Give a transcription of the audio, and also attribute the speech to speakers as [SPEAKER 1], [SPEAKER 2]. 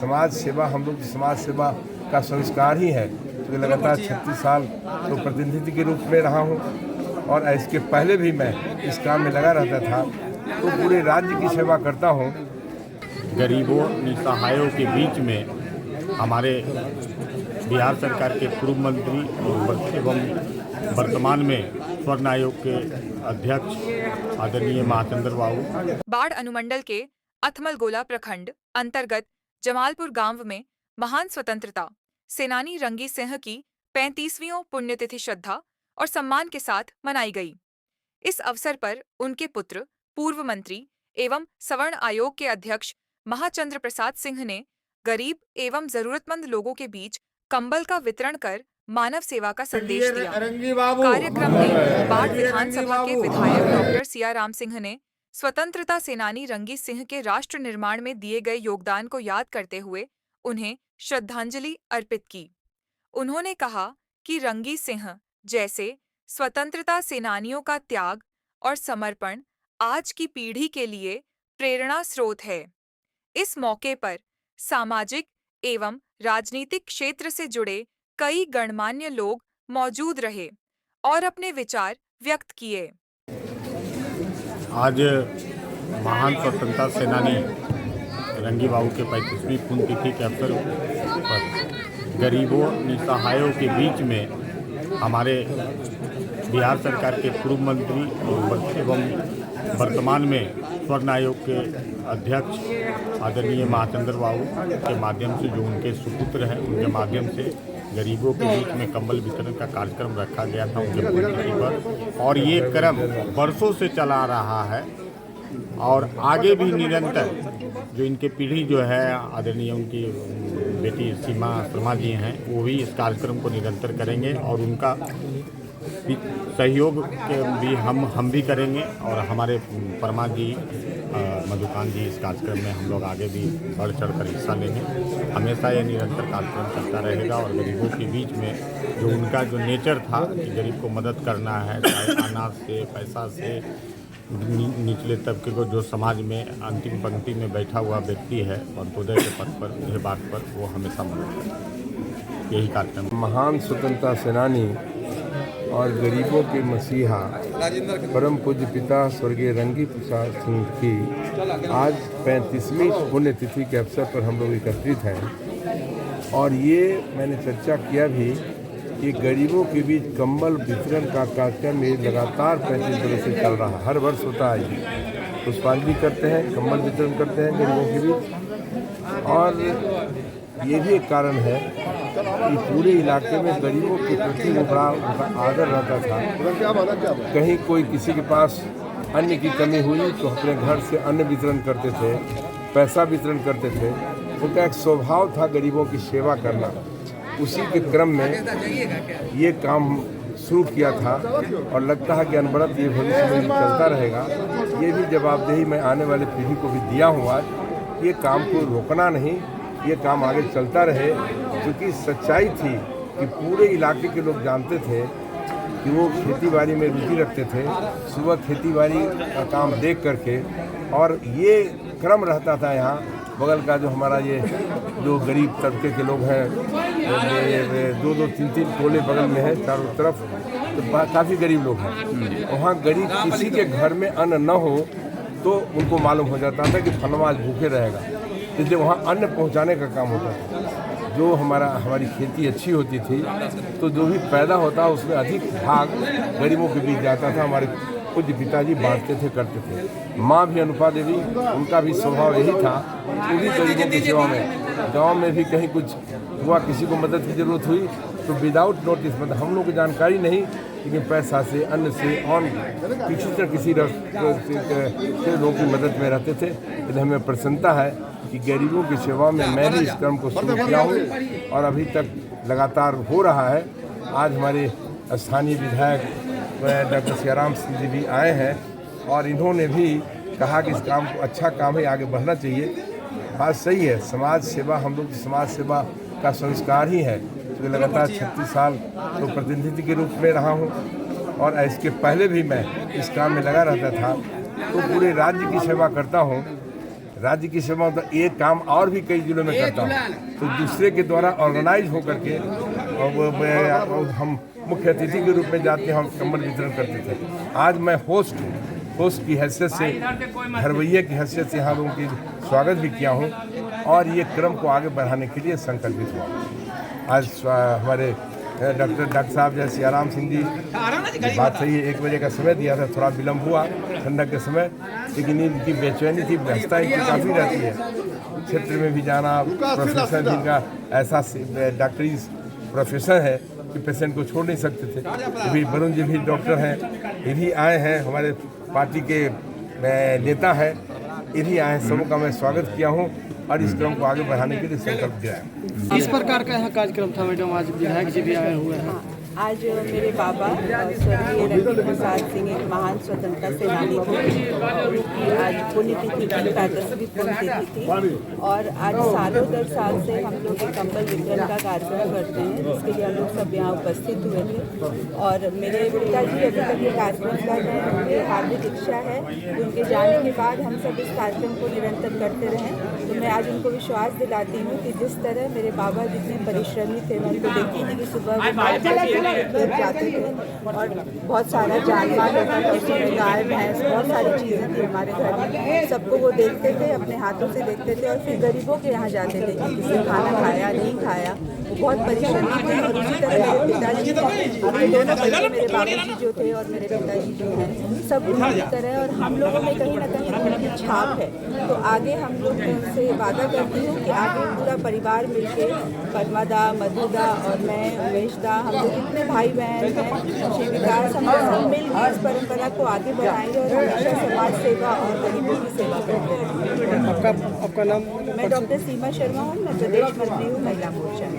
[SPEAKER 1] समाज सेवा हम लोग की समाज सेवा का संस्कार ही है। तो लगातार 36 साल तो प्रतिनिधि के रूप में रहा हूँ और इसके पहले भी मैं इस काम में लगा रहता था, तो पूरे राज्य की सेवा करता हूँ।
[SPEAKER 2] गरीबों निसहायों के बीच में हमारे बिहार सरकार के पूर्व मंत्री एवं वर्तमान में स्वर्ण आयोग के अध्यक्ष आदरणीय महाचंद्र बाबू
[SPEAKER 3] बाढ़ अनुमंडल के अथमलगोला प्रखंड अंतर्गत जमालपुर गांव में महान स्वतंत्रता सेनानी रंगी सिंह की 35वीं पुण्यतिथि श्रद्धा और सम्मान के साथ मनाई गई। इस अवसर पर उनके पुत्र पूर्व मंत्री एवं सवर्ण आयोग के अध्यक्ष महाचंद्र प्रसाद सिंह ने गरीब एवं जरूरतमंद लोगों के बीच कंबल का वितरण कर मानव सेवा का संदेश दिया। कार्यक्रम में बाढ़ विधानसभा के विधायक डॉक्टर सियाराम सिंह ने स्वतंत्रता सेनानी रंगी सिंह के राष्ट्र निर्माण में दिए गए योगदान को याद करते हुए उन्हें श्रद्धांजलि अर्पित की। उन्होंने कहा कि रंगी सिंह जैसे स्वतंत्रता सेनानियों का त्याग और समर्पण आज की पीढ़ी के लिए प्रेरणा स्रोत है। इस मौके पर सामाजिक एवं राजनीतिक क्षेत्र से जुड़े कई गणमान्य लोग मौजूद रहे और अपने विचार व्यक्त किए।
[SPEAKER 2] आज महान स्वतंत्रता सेनानी रंगी बाबू के 35वीं पुण्यतिथि के अवसर पर गरीबों निसहायों के बीच में हमारे बिहार सरकार के पूर्व मंत्री एवं वर्तमान में स्वर्ण आयोग के अध्यक्ष आदरणीय महाचंद्र बाबू के माध्यम से जो उनके सुपुत्र हैं उनके माध्यम से गरीबों के बीच में कंबल वितरण का कार्यक्रम रखा गया था उनके पुण्यतिथि पर, और ये क्रम वर्षों से चला रहा है और आगे भी निरंतर जो इनके पीढ़ी जो है आदरणीय उनकी बेटी सीमा शर्मा जी हैं वो भी इस कार्यक्रम को निरंतर करेंगे और उनका सहयोग के भी हम भी करेंगे और हमारे परमा जी मधुकांत जी इस कार्यक्रम में हम लोग आगे भी बढ़ चढ़ कर हिस्सा लेंगे। हमेशा ये निरंतर कार्यक्रम चलता रहेगा और गरीबों के बीच में जो उनका जो नेचर था कि गरीब को मदद करना है, चाहे अनाज से पैसा से निचले तबके को जो समाज में अंतिम पंक्ति में बैठा हुआ व्यक्ति है अंत्योदय के पद पर यह बात पर वो हमेशा मदद करता। यही कार्यक्रम
[SPEAKER 1] महान स्वतंत्रता सेनानी और गरीबों के मसीहा परम पूज्य पिता स्वर्गीय रंगी प्रसाद सिंह की आज 35वीं पुण्यतिथि के अवसर पर हम लोग एकत्रित हैं और ये मैंने चर्चा किया भी कि गरीबों के बीच कंबल वितरण का कार्यक्रम ये लगातार 35 दिनों से चल रहा है। हर वर्ष होता है ये, पुष्पांजलि करते हैं, कंबल वितरण करते हैं गरीबों के बीच। और ये भी एक कारण है कि पूरे इलाके में गरीबों के प्रति वो बड़ा उनका आदर रहता था। कहीं कोई किसी के पास अन्न की कमी हुई तो अपने घर से अन्न वितरण करते थे, पैसा वितरण करते थे। उनका एक स्वभाव था गरीबों की सेवा करना। उसी के क्रम में ये काम शुरू किया था और लगता है कि अनवरत ये भविष्य में चलता रहेगा। ये भी जवाबदेही मैं आने वाले पीढ़ी को भी दिया हूँ आज। ये काम को रोकना नहीं, ये काम आगे चलता रहे, क्योंकि सच्चाई थी कि पूरे इलाके के लोग जानते थे कि वो खेतीबाड़ी में रुचि रखते थे। सुबह खेतीबाड़ी का काम देख करके और ये क्रम रहता था यहाँ बगल का जो हमारा ये जो गरीब तबके के लोग हैं, 2-2, 3-3 टोले बगल में है चारों तरफ, तो काफ़ी गरीब लोग हैं। वहाँ गरीब किसी के घर में अन्न न हो तो उनको मालूम हो जाता था कि फलना आज भूखे रहेगा, इसलिए वहाँ अन्न पहुँचाने का काम होता था। जो हमारी खेती अच्छी होती थी तो जो भी पैदा होता उसमें अधिक भाग गरीबों के बीच जाता था। हमारे पूज्य पिताजी बांटते थे, करते थे। माँ भी अनुपा देवी, उनका भी स्वभाव यही था, वो भी गरीबों की सेवा में। गांव में भी कहीं कुछ हुआ, किसी को मदद की ज़रूरत हुई तो विदाउट नोटिस, मतलब हम लोग को जानकारी नहीं, लेकिन पैसा से, अन्न से और किसी तरह किसी से लोगों की मदद में रहते थे। इसलिए हमें प्रसन्नता है कि गरीबों की सेवा में मैं भी इस क्रम को शुरू किया हूँ और अभी तक लगातार हो रहा है। आज हमारे स्थानीय विधायक डॉक्टर सियाराम सिंह जी भी आए हैं और इन्होंने भी कहा कि इस काम को अच्छा काम है, आगे बढ़ना चाहिए। बात सही है, समाज सेवा हम लोग की समाज सेवा का संस्कार ही है। तो लगातार 36 साल तो प्रतिनिधि के रूप में रहा हूँ और इसके पहले भी मैं इस काम में लगा रहता था, तो पूरे राज्य की सेवा करता हूँ। राज्य की सेवा में, तो एक काम और भी कई जिलों में करता हूँ, तो दूसरे के द्वारा ऑर्गेनाइज होकर के और हम मुख्य अतिथि के रूप में जाते हैं, हम कंबल वितरण करते थे। आज मैं होस्ट की हैसियत से, घरवैये की हैसियत से यहाँ लोगों की स्वागत भी किया हूँ और ये क्रम को आगे बढ़ाने के लिए संकल्पित हुआ। आज हमारे डॉक्टर साहब जैसे सियाराम सिंह जी, बात सही है, 1 बजे का समय दिया था, थोड़ा विलम्ब हुआ ठंडक के समय, लेकिन इनकी बेचैनी थी, व्यस्तता इनकी काफ़ी रहती है, क्षेत्र में भी जाना, प्रोफेसर जिनका ऐसा डॉक्टरी प्रोफेसर है कि पेशेंट को छोड़ नहीं सकते थे। अभी वरुण जी भी डॉक्टर हैं, ये भी आए हैं, हमारे पार्टी के नेता हैं, ये भी आए हैं, सबों का मैं स्वागत किया हूँ और इस क्रम को आगे बढ़ाने के लिए संकल्प किया है।
[SPEAKER 4] इस प्रकार का यहाँ कार्यक्रम था मैडम, आज विधायक जी भी आए हुए हैं।
[SPEAKER 5] आज मेरे बाबा स्वर्गीय रंगी प्रसाद सिंह एक महान स्वतंत्रता सेनानी थे, उनकी आज पुण्यतिथि की 35वीं पुण्यतिथि थी और आज सालों दर साल से हम लोग एक कंबल वितरण का कार्यक्रम करते हैं, जिसके लिए हम लोग सब यहाँ उपस्थित हुए थे। और मेरे पिताजी अभी तक ये कार्यक्रम कर रहे हैं, उनकी हार्दिक इच्छा है कि उनके जाने के बाद हम सब इस कार्यक्रम को निरंतर करते रहें। तो मैं आज उनको विश्वास दिलाती हूँ कि जिस तरह मेरे बाबा जितने परिश्रमी थे, मैं उनको देखती थी कि सुबह जाते थे और बहुत सारा जानवर होता था, उसमें गाय भैंस बहुत सारी चीज़ें थी हमारे घर में, सबको वो देखते थे, अपने हाथों से देखते थे और फिर गरीबों के यहाँ जाते थे कि किसी खाना खाया नहीं खाया, वो बहुत परिश्रमी थे। और उसी तरह मेरे पिताजी, अपने दोनों बच्चे मेरे बाबूजी जो थे और मेरे पिताजी जो हैं, सब उनकी तरह, और हम लोगों में कहीं ना कहीं उनकी छाप है। तो आगे हम लोग उनसे वादा करती हूँ कि आगे पूरा परिवार मिलके, पद्मादा, मधुदा और मैं, उमेशदा, हम लोग जितने भाई बहन हैं, श्री विकास, हम लोग सब मिलकर इस परंपरा को आगे बढ़ाएंगे और हमेशा समाज सेवा और गरीबों की सेवा करते रहेंगे।
[SPEAKER 4] आपका नाम?
[SPEAKER 5] मैं डॉक्टर सीमा शर्मा हूँ, मैं प्रदेश मंत्री हूँ महिला मोर्चा।